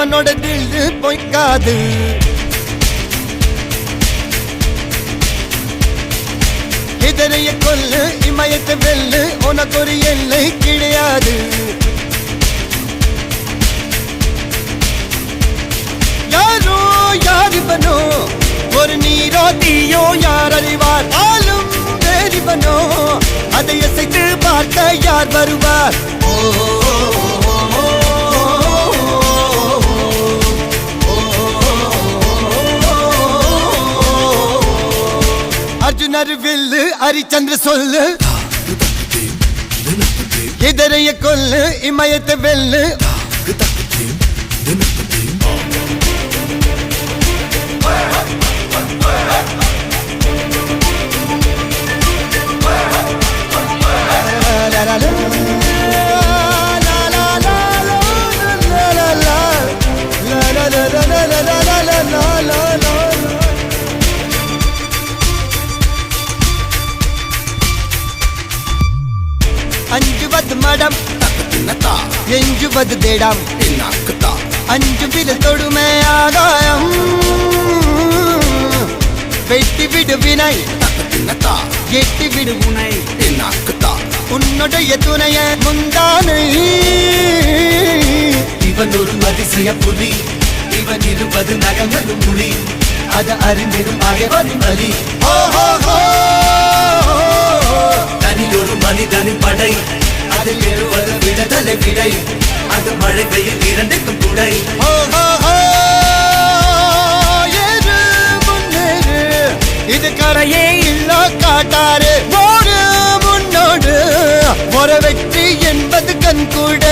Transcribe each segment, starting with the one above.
இவனோட தில்லு பொய்க்காது. இதனைய கொல்லு இமயத்தை வெல்லு உனக்கு ஒரு எல்லை கிடையாது. யாரோ யாரிவனோ ஒரு நீரோ தீயோ யார் அறிவார். ஆளும் வேறிவனோ அதை அசைத்து பார்க்க யார் வருவார். அர்ஜுனர் வில்லு ஹரிச்சந்திர சொல்லு இதரைய கொல்லு இமயத்தை வெல்லு. அஞ்சுவது மடம் எஞ்சுவது தேடம். அஞ்சு விரல் தொடுமே ஆகாயம் வெட்டி விடு வினை எட்டி விடு உனை. உன்னுடைய துணைய முந்தானை இவன் ஒரு அதிசய புலி. இவன் இருபது நகங்களும் புலி. அது அறிந்திடும் அயவரும் வலி. தனியொரு மனிதனின் படை. அதில் எழுவது விடுதலை விடை. அது மழை பெய்யும் இரண்டுக்கும் துடை. இது கரையே இல்ல காட்டாரு ஓடு முன்னோடு ஒரு வெற்றி என்பது கண் கூட.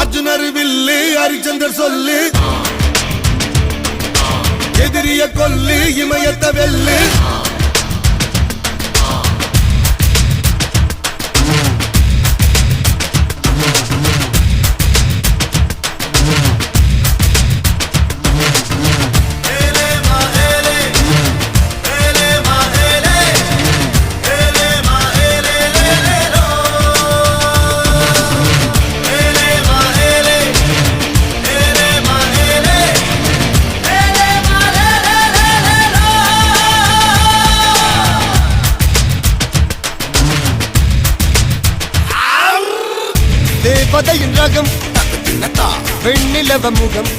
அர்ஜுனர் வில்லு ஹரிச்சந்தர் சொல்லு எதிரிய கொல்லு இமயத்தை வெல்லு. தேவதையின் ரகம் வெண்ணிலவ முகம்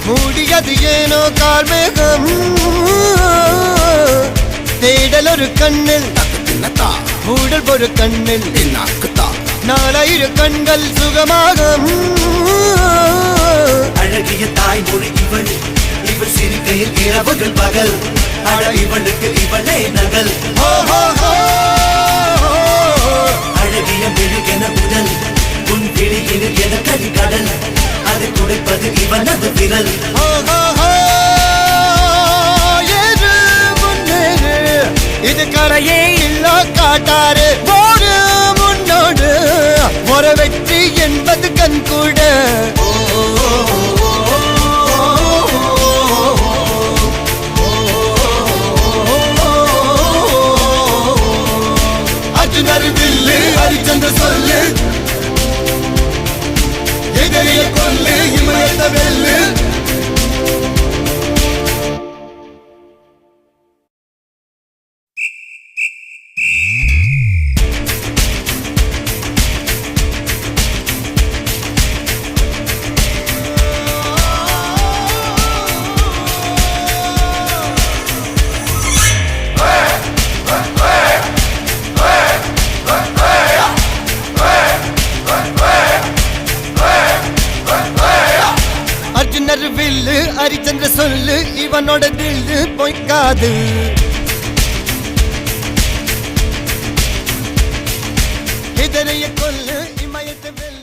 மூடியது ஏனோ கார்மேகம். தேடல் ஒரு கண்ணில் மூடல் ஒரு கண்ணில் நாலாயிர கண்கள் சுகமாக. அழகிய தாய்மொழி இவள். இவள் சிரிக்கையில் இரவுகள் பகல். அழ இவளுக்கு இவளே நகல். அழகிய மெழுகென உடல். உன் கிளியில் என கறி கடல். அதை துடைப்பது இவனது விரல். இது கரையே இல்ல காட்டாரு ஓடு முன்னோடு ஒரு வெற்றி என்பது கண் கூட. அர்ஜுனர் வில்லு ஹரிச்சந்திர சொல்லு எதிரிய கொல்லு இமயத்தை வெல்லு. அர்ஜுனர் வில்லு ஹரிச்சந்திர சொல்லு இவனோட தில்லு பொய்க்காது. இதனைய கொல்லு இமயத்தை வெல்லு.